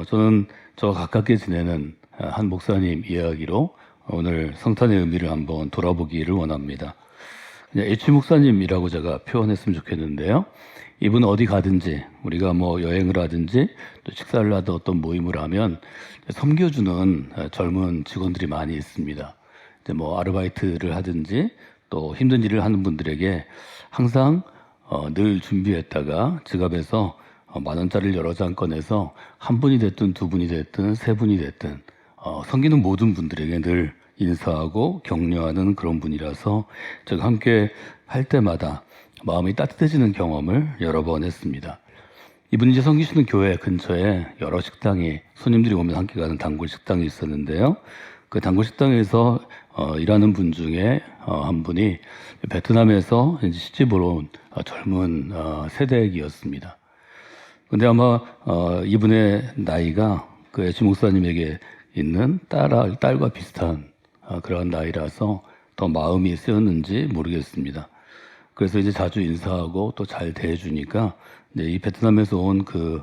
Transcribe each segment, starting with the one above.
저는 저와 가깝게 지내는 한 목사님 이야기로 오늘 성탄의 의미를 한번 돌아보기를 원합니다. 그냥 H 목사님이라고 제가 표현했으면 좋겠는데요. 이분 어디 가든지 우리가 뭐 여행을 하든지 또 식사를 하든 어떤 모임을 하면 섬겨주는 젊은 직원들이 많이 있습니다. 이제 뭐 아르바이트를 하든지 또 힘든 일을 하는 분들에게 항상 늘 준비했다가 지갑에서 10,000원짜리를 여러 장 꺼내서 한 분이 됐든 두 분이 됐든 세 분이 됐든 섬기는 모든 분들에게 늘 인사하고 격려하는 그런 분이라서 제가 함께 할 때마다 마음이 따뜻해지는 경험을 여러 번 했습니다. 이분이 이제 섬기시는 교회 근처에 여러 식당이 손님들이 오면 함께 가는 단골 식당이 있었는데요. 그 단골 식당에서 일하는 분 중에 한 분이 베트남에서 이제 시집으로 온 젊은 세대기였습니다. 근데 아마 이분의 나이가 그 애치 목사님에게 있는 딸과 비슷한 그런 나이라서 더 마음이 쓰였는지 모르겠습니다. 그래서 이제 자주 인사하고 또 잘 대해주니까 이제 이 베트남에서 온 그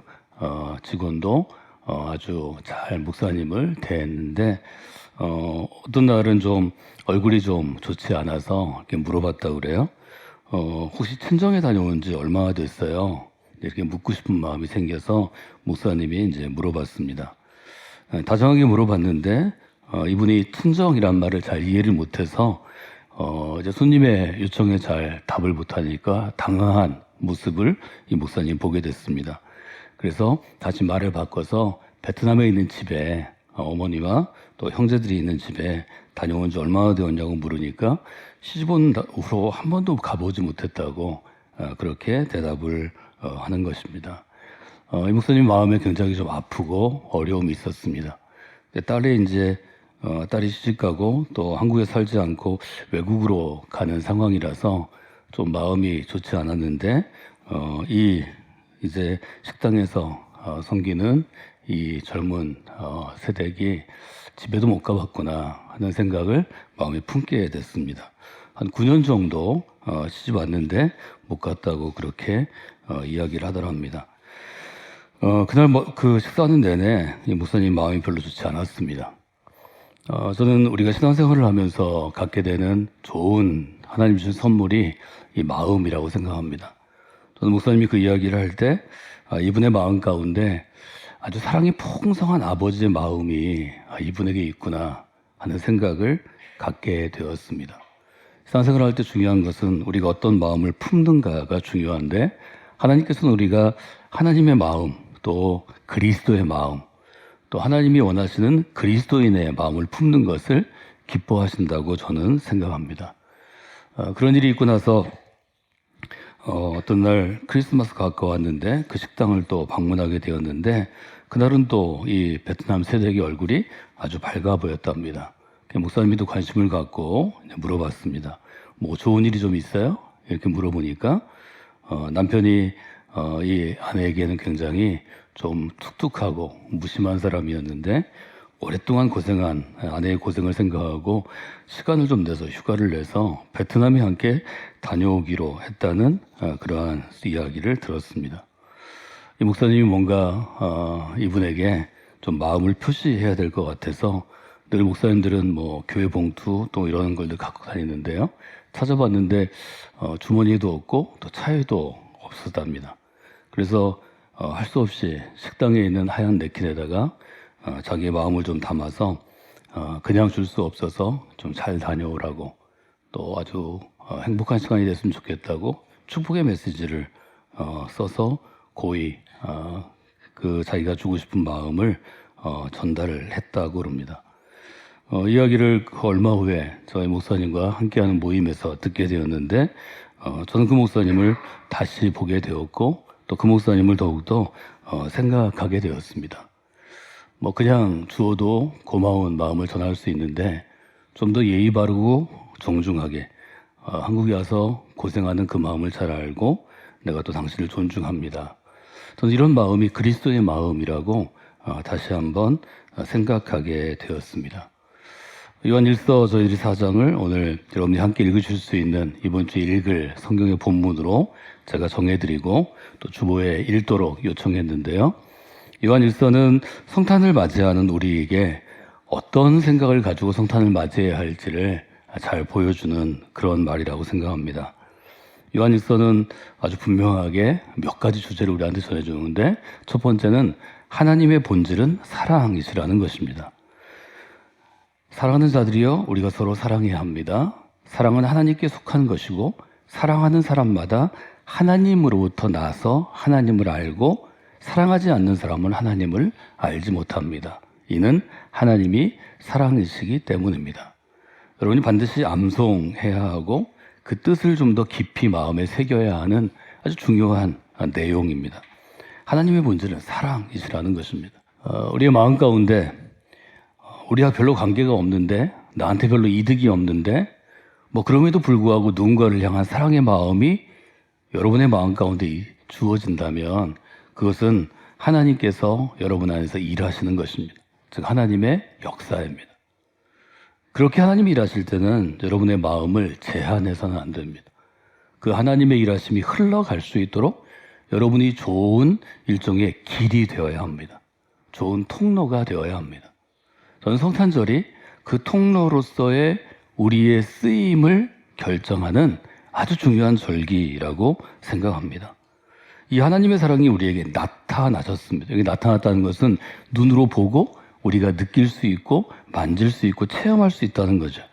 직원도 아주 잘 목사님을 대했는데 어떤 날은 좀 얼굴이 좀 좋지 않아서 이렇게 물어봤다 그래요. 혹시 친정에 다녀온 지 얼마나 됐어요? 이렇게 묻고 싶은 마음이 생겨서 목사님이 이제 물어봤습니다. 다정하게 물어봤는데 이분이 친정이란 말을 잘 이해를 못해서 이제 손님의 요청에 잘 답을 못하니까 당황한 모습을 이 목사님 보게 됐습니다. 그래서 다시 말을 바꿔서 베트남에 있는 집에 어머니와 또 형제들이 있는 집에 다녀온 지 얼마나 되었냐고 물으니까 시집 온 후로 한 번도 가보지 못했다고 그렇게 대답을 하는 것입니다. 이 목사님 마음에 굉장히 좀 아프고 어려움이 있었습니다. 딸이 이제 딸이 시집가고 또 한국에 살지 않고 외국으로 가는 상황이라서 좀 마음이 좋지 않았는데 이 이제 식당에서 섬기는 이 젊은 세대기 집에도 못 가봤구나 하는 생각을 마음에 품게 됐습니다. 한 9년 정도 시집 왔는데 못 갔다고 그렇게 이야기를 하더랍니다. 그날 그 식사하는 내내 이 목사님 마음이 별로 좋지 않았습니다. 저는 우리가 신앙생활을 하면서 갖게 되는 좋은 하나님 주신 선물이 이 마음이라고 생각합니다. 저는 목사님이 그 이야기를 할 때 이분의 마음 가운데 아주 사랑이 풍성한 아버지의 마음이 이분에게 있구나 하는 생각을 갖게 되었습니다. 신앙생활을 할 때 중요한 것은 우리가 어떤 마음을 품는가가 중요한데 하나님께서는 우리가 하나님의 마음 또 그리스도의 마음 또 하나님이 원하시는 그리스도인의 마음을 품는 것을 기뻐하신다고 저는 생각합니다. 그런 일이 있고 나서 어떤 날 크리스마스가 가까웠는데 그 식당을 또 방문하게 되었는데 그날은 또 이 베트남 세대의 얼굴이 아주 밝아 보였답니다. 목사님이 또 관심을 갖고 물어봤습니다. 뭐 좋은 일이 좀 있어요? 이렇게 물어보니까 남편이 이 아내에게는 굉장히 좀 툭툭하고 무심한 사람이었는데 오랫동안 고생한 아내의 고생을 생각하고 시간을 좀 내서 휴가를 내서 베트남에 함께 다녀오기로 했다는 그러한 이야기를 들었습니다. 이 목사님이 뭔가 이분에게 좀 마음을 표시해야 될 것 같아서 늘 목사님들은 뭐 교회 봉투 또 이런 걸들 갖고 다니는데요. 찾아봤는데 주머니에도 없고 또 차에도 없었답니다. 그래서 할 수 없이 식당에 있는 하얀 냅킨에다가 자기의 마음을 좀 담아서 그냥 줄 수 없어서 좀 잘 다녀오라고 또 아주 행복한 시간이 됐으면 좋겠다고 축복의 메시지를 써서 고이 그 자기가 주고 싶은 마음을 전달을 했다고 그럽니다. 이야기를 얼마 후에 저희 목사님과 함께하는 모임에서 듣게 되었는데 저는 그 목사님을 다시 보게 되었고 또 그 목사님을 더욱더 생각하게 되었습니다. 뭐 그냥 주어도 고마운 마음을 전할 수 있는데 좀 더 예의 바르고 정중하게 한국에 와서 고생하는 그 마음을 잘 알고 내가 또 당신을 존중합니다. 저는 이런 마음이 그리스도의 마음이라고 다시 한번 생각하게 되었습니다. 요한 1서 저희들이 4장을 오늘 여러분이 함께 읽으실 수 있는 이번 주에 읽을 성경의 본문으로 제가 정해드리고 또 주보에 읽도록 요청했는데요. 요한 1서는 성탄을 맞이하는 우리에게 어떤 생각을 가지고 성탄을 맞이해야 할지를 잘 보여주는 그런 말이라고 생각합니다. 요한 1서는 아주 분명하게 몇 가지 주제를 우리한테 전해주는데, 첫 번째는 하나님의 본질은 사랑이시라는 것입니다. 사랑하는 자들이여, 우리가 서로 사랑해야 합니다. 사랑은 하나님께 속한 것이고, 사랑하는 사람마다 하나님으로부터 나서 하나님을 알고, 사랑하지 않는 사람은 하나님을 알지 못합니다. 이는 하나님이 사랑이시기 때문입니다. 여러분이 반드시 암송해야 하고 그 뜻을 좀 더 깊이 마음에 새겨야 하는 아주 중요한 내용입니다. 하나님의 본질은 사랑이시라는 것입니다. 우리의 마음 가운데 우리와 별로 관계가 없는데, 나한테 별로 이득이 없는데, 그럼에도 불구하고 누군가를 향한 사랑의 마음이 여러분의 마음 가운데 주어진다면 그것은 하나님께서 여러분 안에서 일하시는 것입니다. 즉 하나님의 역사입니다. 그렇게 하나님이 일하실 때는 여러분의 마음을 제한해서는 안 됩니다. 그 하나님의 일하심이 흘러갈 수 있도록 여러분이 좋은 일종의 길이 되어야 합니다. 좋은 통로가 되어야 합니다. 저는 성탄절이 그 통로로서의 우리의 쓰임을 결정하는 아주 중요한 절기라고 생각합니다. 이 하나님의 사랑이 우리에게 나타나셨습니다. 여기 나타났다는 것은 눈으로 보고 우리가 느낄 수 있고 만질 수 있고 체험할 수 있다는 거죠.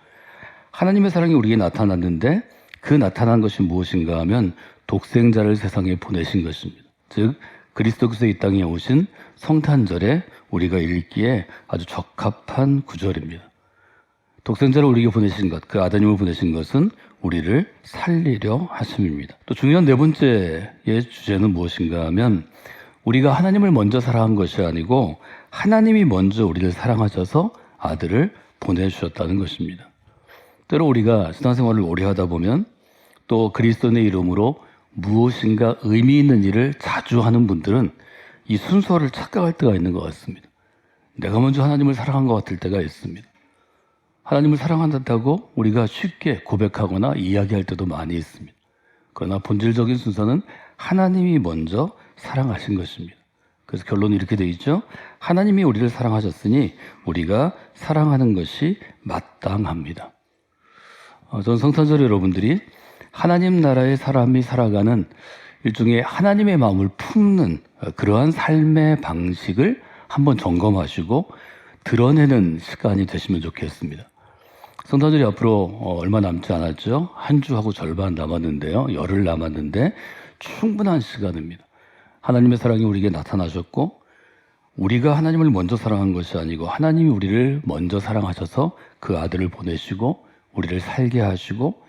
하나님의 사랑이 우리에게 나타났는데 그 나타난 것이 무엇인가 하면 독생자를 세상에 보내신 것입니다. 즉 그리스도께서 이 땅에 오신 성탄절에 우리가 읽기에 아주 적합한 구절입니다. 독생자를 우리에게 보내신 것, 그 아드님을 보내신 것은 우리를 살리려 하심입니다. 또 중요한 네 번째의 주제는 무엇인가 하면 우리가 하나님을 먼저 사랑한 것이 아니고 하나님이 먼저 우리를 사랑하셔서 아들을 보내주셨다는 것입니다. 때로 우리가 신앙생활을 오래 하다 보면 또 그리스도의 이름으로 무엇인가 의미 있는 일을 자주 하는 분들은 이 순서를 착각할 때가 있는 것 같습니다. 내가 먼저 하나님을 사랑한 것 같을 때가 있습니다. 하나님을 사랑한다고 우리가 쉽게 고백하거나 이야기할 때도 많이 있습니다. 그러나 본질적인 순서는 하나님이 먼저 사랑하신 것입니다. 그래서 결론이 이렇게 되어 있죠. 하나님이 우리를 사랑하셨으니 우리가 사랑하는 것이 마땅합니다. 저는 성탄절 여러분들이 하나님 나라의 사람이 살아가는 일종의 하나님의 마음을 품는 그러한 삶의 방식을 한번 점검하시고 드러내는 시간이 되시면 좋겠습니다. 성탄절이 앞으로 얼마 남지 않았죠. 한 주하고 절반 남았는데요. 열흘 남았는데 충분한 시간입니다. 하나님의 사랑이 우리에게 나타나셨고 우리가 하나님을 먼저 사랑한 것이 아니고 하나님이 우리를 먼저 사랑하셔서 그 아들을 보내시고 우리를 살게 하시고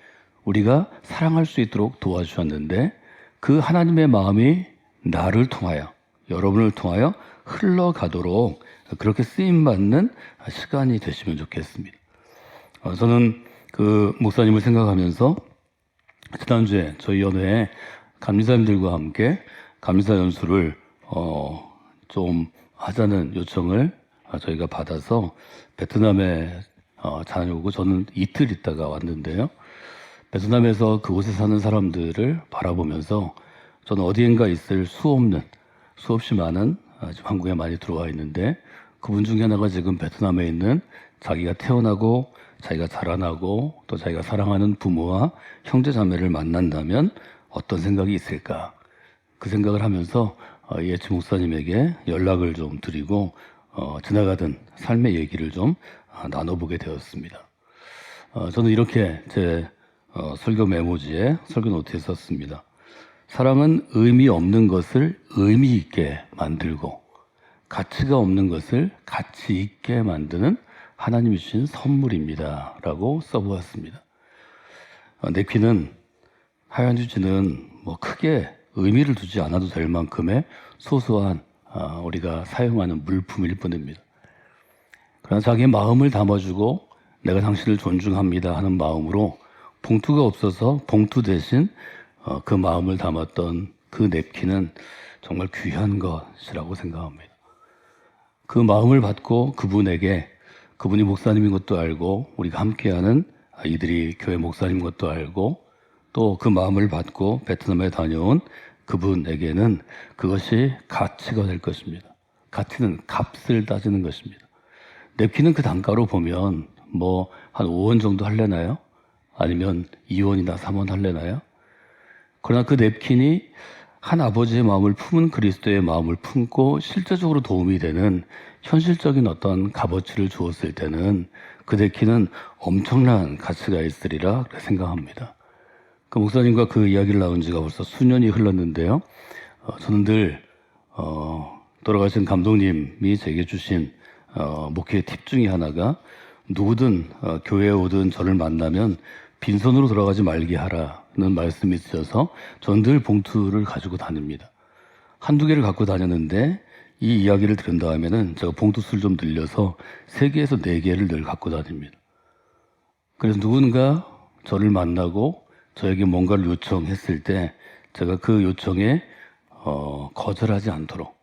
우리가 사랑할 수 있도록 도와주셨는데 그 하나님의 마음이 나를 통하여 여러분을 통하여 흘러가도록 그렇게 쓰임받는 시간이 되시면 좋겠습니다. 저는 그 목사님을 생각하면서 지난주에 저희 연회에 감리사님들과 함께 감리사 연수를 좀 하자는 요청을 저희가 받아서 베트남에 다녀오고 저는 이틀 있다가 왔는데요. 베트남에서 그곳에 사는 사람들을 바라보면서 저는 어디엔가 있을 수없이 많은 지금 한국에 많이 들어와 있는데 그분 중에 하나가 지금 베트남에 있는 자기가 태어나고 자기가 자라나고 또 자기가 사랑하는 부모와 형제 자매를 만난다면 어떤 생각이 있을까? 그 생각을 하면서 예치 목사님에게 연락을 좀 드리고 지나가던 삶의 얘기를 좀 나눠보게 되었습니다. 저는 이렇게 제 설교 메모지에 설교 노트에 썼습니다. 사랑은 의미 없는 것을 의미 있게 만들고 가치가 없는 것을 가치 있게 만드는 하나님이 주신 선물입니다. 라고 써보았습니다. 냅킨은 하얀 휴지는 크게 의미를 두지 않아도 될 만큼의 소소한 우리가 사용하는 물품일 뿐입니다. 그러나 자기의 마음을 담아주고 내가 당신을 존중합니다 하는 마음으로 봉투가 없어서 봉투 대신 그 마음을 담았던 그 냅킨은 정말 귀한 것이라고 생각합니다. 그 마음을 받고 그분이 목사님인 것도 알고 우리가 함께하는 이들이 교회 목사님인 것도 알고 또 그 마음을 받고 베트남에 다녀온 그분에게는 그것이 가치가 될 것입니다. 가치는 값을 따지는 것입니다. 냅킨은 그 단가로 보면 뭐 한 5원 정도 할래나요? 아니면 2원이나 3원 할래나요? 그러나 그 냅킨이 한 아버지의 마음을 품은 그리스도의 마음을 품고 실제적으로 도움이 되는 현실적인 어떤 값어치를 주었을 때는 그 냅킨은 엄청난 가치가 있으리라 생각합니다. 그 목사님과 그 이야기를 나눈 지가 벌써 수년이 흘렀는데요. 저는 늘 돌아가신 감독님이 제게 주신 목회 팁 중에 하나가 누구든 교회에 오든 저를 만나면 빈손으로 돌아가지 말게 하라는 말씀이 있어서 저는 늘 봉투를 가지고 다닙니다. 한두 개를 갖고 다녔는데 이 이야기를 들은 다음에는 제가 봉투 수를 좀 늘려서 3개에서 4개를 늘 갖고 다닙니다. 그래서 누군가 저를 만나고 저에게 뭔가를 요청했을 때 제가 그 요청에 거절하지 않도록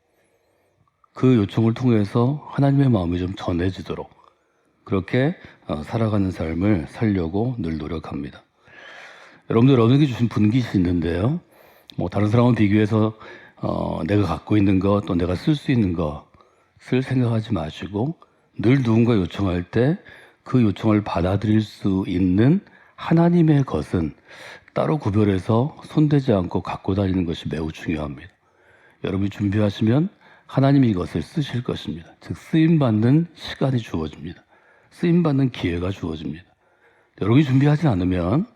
그 요청을 통해서 하나님의 마음이 좀 전해지도록 그렇게 살아가는 삶을 살려고 늘 노력합니다. 여러분들 여러분에게 주신 분깃이 있는데요. 뭐 다른 사람과 비교해서 내가 갖고 있는 것 또 내가 쓸 수 있는 것을 생각하지 마시고 늘 누군가 요청할 때 그 요청을 받아들일 수 있는 하나님의 것은 따로 구별해서 손대지 않고 갖고 다니는 것이 매우 중요합니다. 여러분이 준비하시면 하나님이 이것을 쓰실 것입니다. 즉 쓰임받는 시간이 주어집니다. 쓰임받는 기회가 주어집니다. 여러분이 준비하지 않으면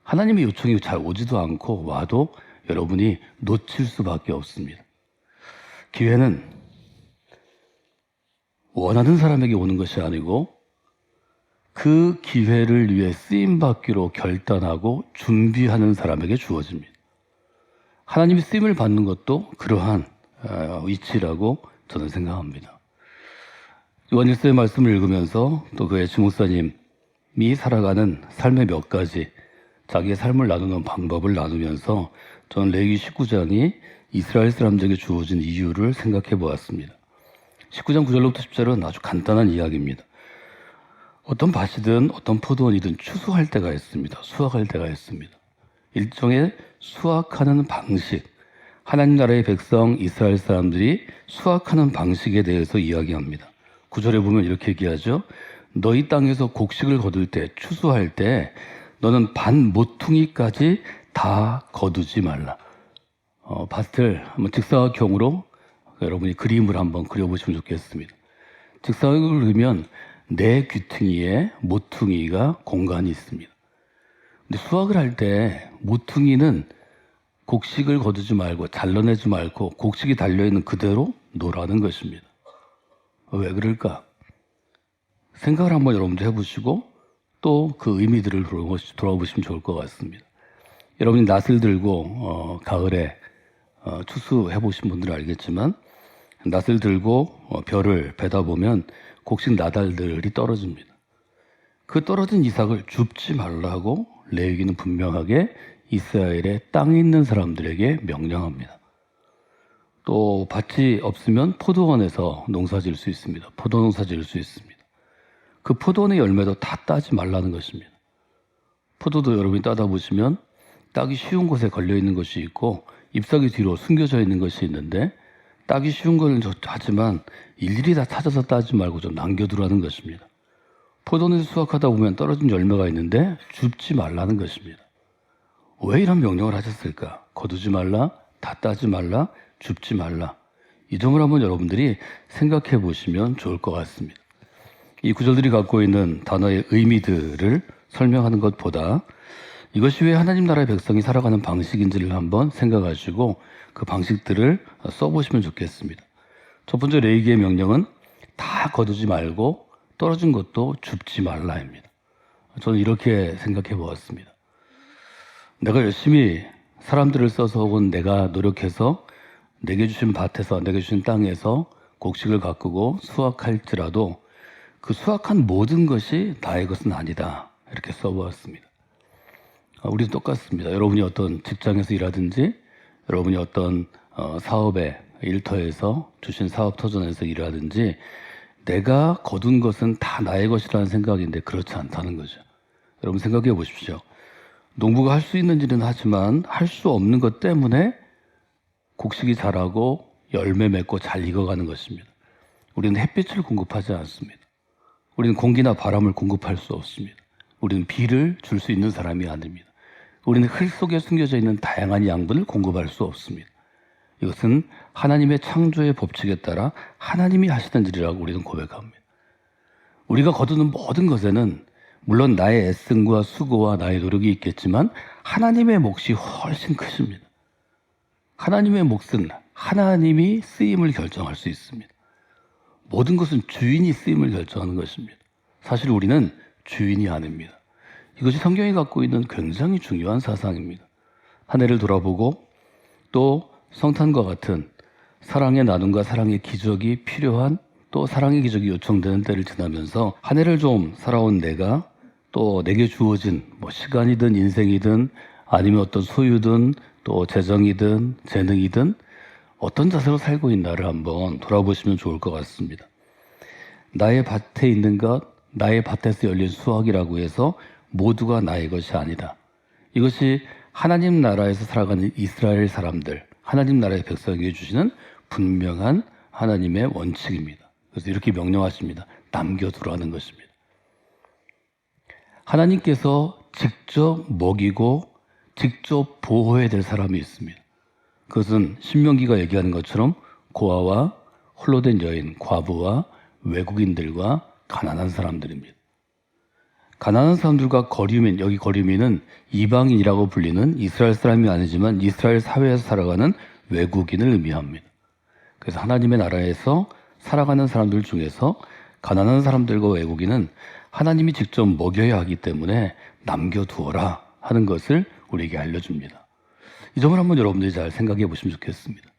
하나님의 요청이 잘 오지도 않고 와도 여러분이 놓칠 수밖에 없습니다. 기회는 원하는 사람에게 오는 것이 아니고 그 기회를 위해 쓰임받기로 결단하고 준비하는 사람에게 주어집니다. 하나님이 쓰임을 받는 것도 그러한 위치라고 저는 생각합니다. 요한일서의 말씀을 읽으면서 또 그 에치 목사님이 살아가는 삶의 몇 가지 자기의 삶을 나누는 방법을 나누면서 저는 레위기 19장이 이스라엘 사람들에게 주어진 이유를 생각해 보았습니다. 19장 9절로부터 10절은 아주 간단한 이야기입니다. 어떤 밭이든 어떤 포도원이든 추수할 때가 있습니다. 수확할 때가 있습니다. 일종의 수확하는 방식, 하나님 나라의 백성 이스라엘 사람들이 수확하는 방식에 대해서 이야기합니다. 9절에 보면 이렇게 얘기하죠. 너희 땅에서 곡식을 거둘 때, 추수할 때 너는 반 모퉁이까지 다 거두지 말라. 밭을 한번 직사각형으로 여러분이 그림을 한번 그려보시면 좋겠습니다. 직사각형을 그리면 네 귀퉁이에 모퉁이가 공간이 있습니다. 근데 수확을 할 때 모퉁이는 곡식을 거두지 말고 잘라내지 말고 곡식이 달려있는 그대로 놓으라는 것입니다. 왜 그럴까? 생각을 한번 여러분도 해보시고 또 그 의미들을 돌아보시면 좋을 것 같습니다. 여러분이 낫을 들고 가을에 추수해 보신 분들은 알겠지만 낫을 들고 벼를 베다 보면 곡식 나달들이 떨어집니다. 그 떨어진 이삭을 줍지 말라고 레위기는 분명하게 이스라엘의 땅에 있는 사람들에게 명령합니다. 또 밭이 없으면 포도원에서 농사 지을 수 있습니다. 포도 농사 지을 수 있습니다. 그 포도원의 열매도 다 따지 말라는 것입니다. 포도도 여러분이 따다 보시면 따기 쉬운 곳에 걸려 있는 것이 있고 잎사귀 뒤로 숨겨져 있는 것이 있는데 따기 쉬운 건 하지만 일일이 다 찾아서 따지 말고 좀 남겨두라는 것입니다. 포도원에서 수확하다 보면 떨어진 열매가 있는데 줍지 말라는 것입니다. 왜 이런 명령을 하셨을까? 거두지 말라, 다 따지 말라, 줍지 말라. 이 점을 한번 여러분들이 생각해 보시면 좋을 것 같습니다. 이 구절들이 갖고 있는 단어의 의미들을 설명하는 것보다 이것이 왜 하나님 나라의 백성이 살아가는 방식인지를 한번 생각하시고 그 방식들을 써보시면 좋겠습니다. 첫 번째 레위기의 명령은 다 거두지 말고 떨어진 것도 줍지 말라입니다. 저는 이렇게 생각해 보았습니다. 내가 열심히 사람들을 써서 혹은 내가 노력해서 내게 주신 밭에서 내게 주신 땅에서 곡식을 가꾸고 수확할지라도 그 수확한 모든 것이 나의 것은 아니다. 이렇게 써보았습니다. 우리도 똑같습니다. 여러분이 어떤 직장에서 일하든지 여러분이 어떤 사업의 일터에서 주신 사업 터전에서 일하든지 내가 거둔 것은 다 나의 것이라는 생각인데 그렇지 않다는 거죠. 여러분 생각해 보십시오. 농부가 할 수 있는 일은 하지만 할 수 없는 것 때문에 곡식이 자라고 열매 맺고 잘 익어가는 것입니다. 우리는 햇빛을 공급하지 않습니다. 우리는 공기나 바람을 공급할 수 없습니다. 우리는 비를 줄 수 있는 사람이 아닙니다. 우리는 흘 속에 숨겨져 있는 다양한 양분을 공급할 수 없습니다. 이것은 하나님의 창조의 법칙에 따라 하나님이 하시던 일이라고 우리는 고백합니다. 우리가 거두는 모든 것에는 물론 나의 애씀과 수고와 나의 노력이 있겠지만 하나님의 몫이 훨씬 크십니다. 하나님의 몫은 하나님이 쓰임을 결정할 수 있습니다. 모든 것은 주인이 쓰임을 결정하는 것입니다. 사실 우리는 주인이 아닙니다. 이것이 성경이 갖고 있는 굉장히 중요한 사상입니다. 한 해를 돌아보고 또 성탄과 같은 사랑의 나눔과 사랑의 기적이 필요한 또 사랑의 기적이 요청되는 때를 지나면서 한 해를 좀 살아온 내가 또 내게 주어진 시간이든 인생이든 아니면 어떤 소유든 또 재정이든 재능이든 어떤 자세로 살고 있나를 한번 돌아보시면 좋을 것 같습니다. 나의 밭에 있는 것, 나의 밭에서 열린 수확이라고 해서 모두가 나의 것이 아니다. 이것이 하나님 나라에서 살아가는 이스라엘 사람들, 하나님 나라의 백성에게 주시는 분명한 하나님의 원칙입니다. 그래서 이렇게 명령하십니다. 남겨두라는 것입니다. 하나님께서 직접 먹이고 직접 보호해야 될 사람이 있습니다. 그것은 신명기가 얘기하는 것처럼 고아와 홀로 된 여인, 과부와 외국인들과 가난한 사람들입니다. 가난한 사람들과 거류민, 여기 거류민은 이방인이라고 불리는 이스라엘 사람이 아니지만 이스라엘 사회에서 살아가는 외국인을 의미합니다. 그래서 하나님의 나라에서 살아가는 사람들 중에서 가난한 사람들과 외국인은 하나님이 직접 먹여야 하기 때문에 남겨두어라 하는 것을 우리에게 알려줍니다. 이 점을 한번 여러분들이 잘 생각해 보시면 좋겠습니다.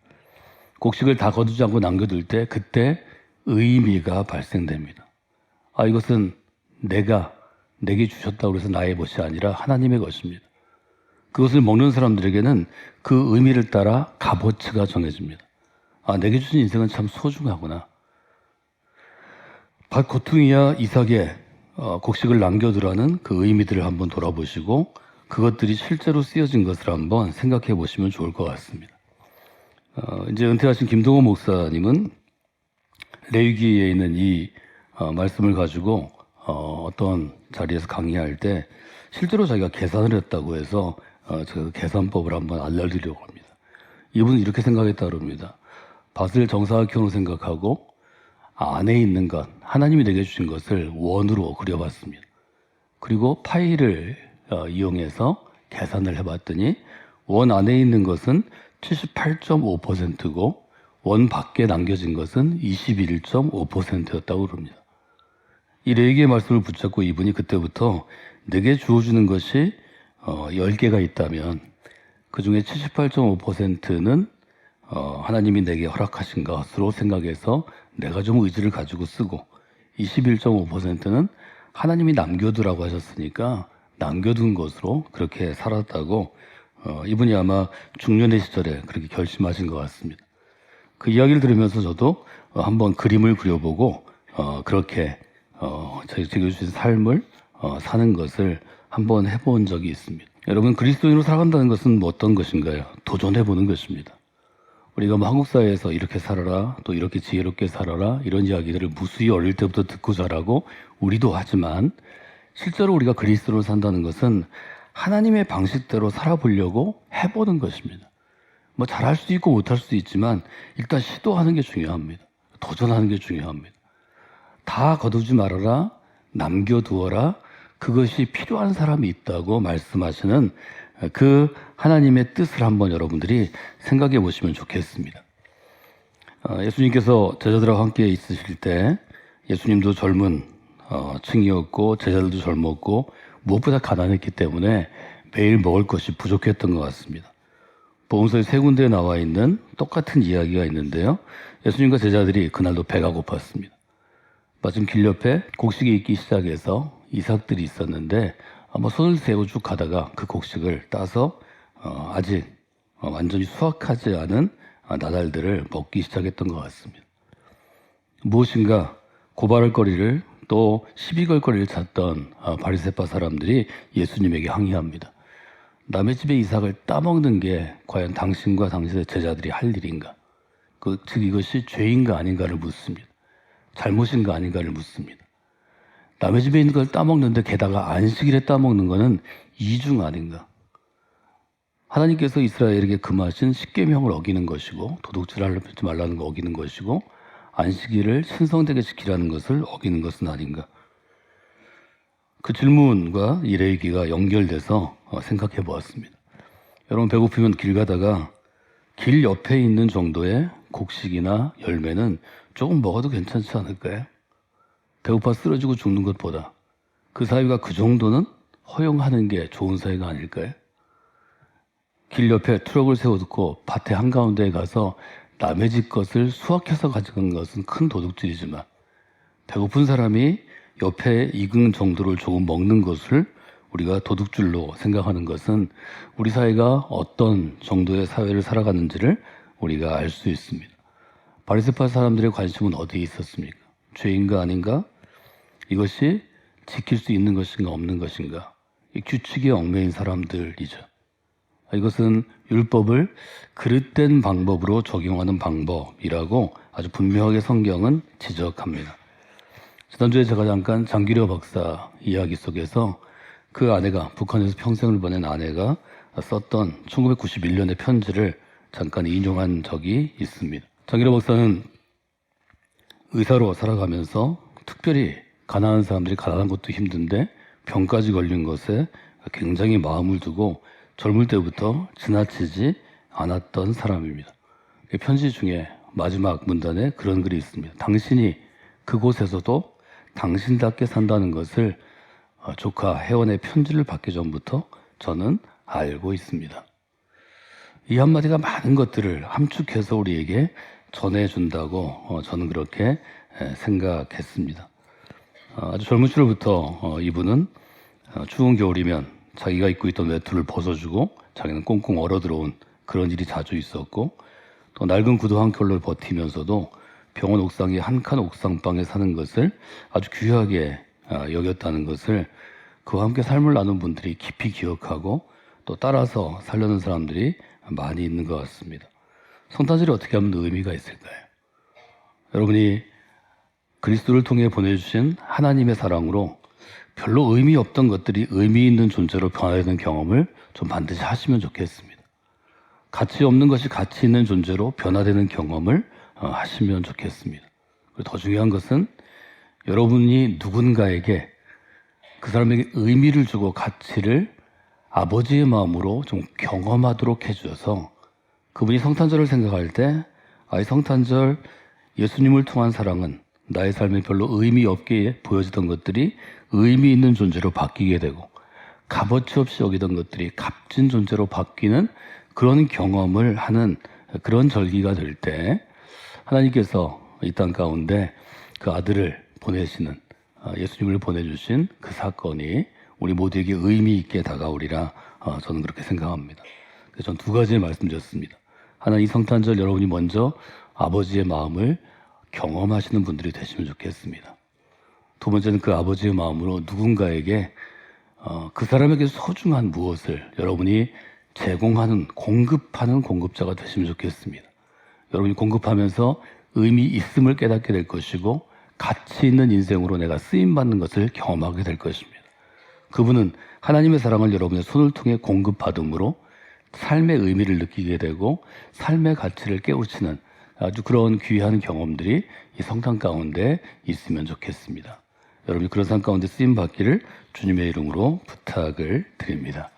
곡식을 다 거두지 않고 남겨둘 때 그때 의미가 발생됩니다. 이것은 내게 주셨다고 해서 나의 것이 아니라 하나님의 것입니다. 그것을 먹는 사람들에게는 그 의미를 따라 값어치가 정해집니다. 내게 주신 인생은 참 소중하구나. 밭 고퉁이와 이삭에 곡식을 남겨두라는 그 의미들을 한번 돌아보시고 그것들이 실제로 쓰여진 것을 한번 생각해 보시면 좋을 것 같습니다. 이제 은퇴하신 김동호 목사님은 레위기에 있는 이 말씀을 가지고 어떤 자리에서 강의할 때 실제로 자기가 계산을 했다고 해서 그 계산법을 한번 알려드리려고 합니다. 이분은 이렇게 생각했다고 합니다. 밭을 정사각형으로 생각하고 안에 있는 것, 하나님이 내게 주신 것을 원으로 그려봤습니다. 그리고 파이를 이용해서 계산을 해봤더니 원 안에 있는 것은 78.5%고 원 밖에 남겨진 것은 21.5%였다고 그럽니다. 이 레위기의 말씀을 붙잡고 이분이 그때부터 내게 주어주는 것이 10개가 있다면 그 중에 78.5%는 하나님이 내게 허락하신 것으로 생각해서 내가 좀 의지를 가지고 쓰고 21.5%는 하나님이 남겨두라고 하셨으니까 남겨둔 것으로 그렇게 살았다고 이분이 아마 중년의 시절에 그렇게 결심하신 것 같습니다. 그 이야기를 들으면서 저도 한번 그림을 그려보고 그렇게 제가 주신 삶을 사는 것을 한번 해본 적이 있습니다. 여러분, 그리스도인으로 살아간다는 것은 어떤 것인가요? 도전해보는 것입니다. 우리가 한국 사회에서 이렇게 살아라, 또 이렇게 지혜롭게 살아라 이런 이야기들을 무수히 어릴 때부터 듣고 자라고 우리도 하지만 실제로 우리가 그리스도로 산다는 것은 하나님의 방식대로 살아보려고 해보는 것입니다. 잘할 수도 있고 못할 수도 있지만 일단 시도하는 게 중요합니다. 도전하는 게 중요합니다. 다 거두지 말아라, 남겨두어라, 그것이 필요한 사람이 있다고 말씀하시는 그 하나님의 뜻을 한번 여러분들이 생각해 보시면 좋겠습니다. 예수님께서 제자들과 함께 있으실 때 예수님도 젊은 층이었고 제자들도 젊었고 무엇보다 가난했기 때문에 매일 먹을 것이 부족했던 것 같습니다. 복음서에 세 군데에 나와 있는 똑같은 이야기가 있는데요. 예수님과 제자들이 그날도 배가 고팠습니다. 마침 길 옆에 곡식이 있기 시작해서 이삭들이 있었는데 손을 세고 쭉 가다가 그 곡식을 따서 아직 완전히 수확하지 않은 나달들을 먹기 시작했던 것 같습니다. 무엇인가 고발할 거리를 또 시비 걸 거리를 찾던 바리새파 사람들이 예수님에게 항의합니다. 남의 집에 이삭을 따먹는 게 과연 당신과 당신의 제자들이 할 일인가? 즉 이것이 죄인가 아닌가를 묻습니다. 잘못인가 아닌가를 묻습니다. 남의 집에 있는 걸 따먹는데 게다가 안식일에 따먹는 것은 이중 아닌가? 하나님께서 이스라엘에게 금하신 십계명을 어기는 것이고 도둑질하지 말라는 거 어기는 것이고 안식일을 신성되게 지키라는 것을 어기는 것은 아닌가? 그 질문과 이 레위기가 연결돼서 생각해 보았습니다. 여러분 배고프면 길 가다가 길 옆에 있는 정도의 곡식이나 열매는 조금 먹어도 괜찮지 않을까요? 배고파 쓰러지고 죽는 것보다 그 사이가 그 정도는 허용하는 게 좋은 사이가 아닐까요? 길 옆에 트럭을 세워두고 밭의 한가운데에 가서 남의 집 것을 수확해서 가져간 것은 큰 도둑질이지만 배고픈 사람이 옆에 익은 정도를 조금 먹는 것을 우리가 도둑질로 생각하는 것은 우리 사회가 어떤 정도의 사회를 살아가는지를 우리가 알 수 있습니다. 바리새파 사람들의 관심은 어디에 있었습니까? 죄인가 아닌가? 이것이 지킬 수 있는 것인가 없는 것인가? 이 규칙에 얽매인 사람들이죠. 이것은 율법을 그릇된 방법으로 적용하는 방법이라고 아주 분명하게 성경은 지적합니다. 지난주에 제가 잠깐 장기려 박사 이야기 속에서 그 아내가 북한에서 평생을 보낸 아내가 썼던 1991년의 편지를 잠깐 인용한 적이 있습니다. 장기려 박사는 의사로 살아가면서 특별히 가난한 사람들이 가난한 것도 힘든데 병까지 걸린 것에 굉장히 마음을 두고 젊을 때부터 지나치지 않았던 사람입니다. 편지 중에 마지막 문단에 그런 글이 있습니다. 당신이 그곳에서도 당신답게 산다는 것을 조카 혜원의 편지를 받기 전부터 저는 알고 있습니다. 이 한마디가 많은 것들을 함축해서 우리에게 전해준다고 저는 그렇게 생각했습니다. 아주 젊은 시절부터 이분은 추운 겨울이면 자기가 입고 있던 외투를 벗어주고 자기는 꽁꽁 얼어 들어온 그런 일이 자주 있었고 또 낡은 구두 한 켤레를 버티면서도 병원 옥상의 한 칸 옥상방에 사는 것을 아주 귀하게 여겼다는 것을 그와 함께 삶을 나눈 분들이 깊이 기억하고 또 따라서 살려는 사람들이 많이 있는 것 같습니다. 성탄절이 어떻게 하면 의미가 있을까요? 여러분이 그리스도를 통해 보내주신 하나님의 사랑으로 별로 의미 없던 것들이 의미 있는 존재로 변화되는 경험을 좀 반드시 하시면 좋겠습니다. 가치 없는 것이 가치 있는 존재로 변화되는 경험을 하시면 좋겠습니다. 그리고 더 중요한 것은 여러분이 누군가에게 그 사람에게 의미를 주고 가치를 아버지의 마음으로 좀 경험하도록 해주셔서 그분이 성탄절을 생각할 때 이 성탄절 예수님을 통한 사랑은 나의 삶에 별로 의미 없게 보여지던 것들이 의미 있는 존재로 바뀌게 되고 값어치 없이 여기던 것들이 값진 존재로 바뀌는 그런 경험을 하는 그런 절기가 될 때 하나님께서 이 땅 가운데 그 아들을 보내시는 예수님을 보내주신 그 사건이 우리 모두에게 의미 있게 다가오리라 저는 그렇게 생각합니다. 그래서 저는 두 가지 말씀드렸습니다. 하나, 이 성탄절 여러분이 먼저 아버지의 마음을 경험하시는 분들이 되시면 좋겠습니다. 두 번째는 그 아버지의 마음으로 누군가에게 그 사람에게 소중한 무엇을 여러분이 제공하는, 공급하는 공급자가 되시면 좋겠습니다. 여러분이 공급하면서 의미 있음을 깨닫게 될 것이고 가치 있는 인생으로 내가 쓰임받는 것을 경험하게 될 것입니다. 그분은 하나님의 사랑을 여러분의 손을 통해 공급받음으로 삶의 의미를 느끼게 되고 삶의 가치를 깨우치는 아주 그런 귀한 경험들이 이 성탄 가운데 있으면 좋겠습니다. 여러분이 그런 삶 가운데 쓰임받기를 주님의 이름으로 부탁을 드립니다.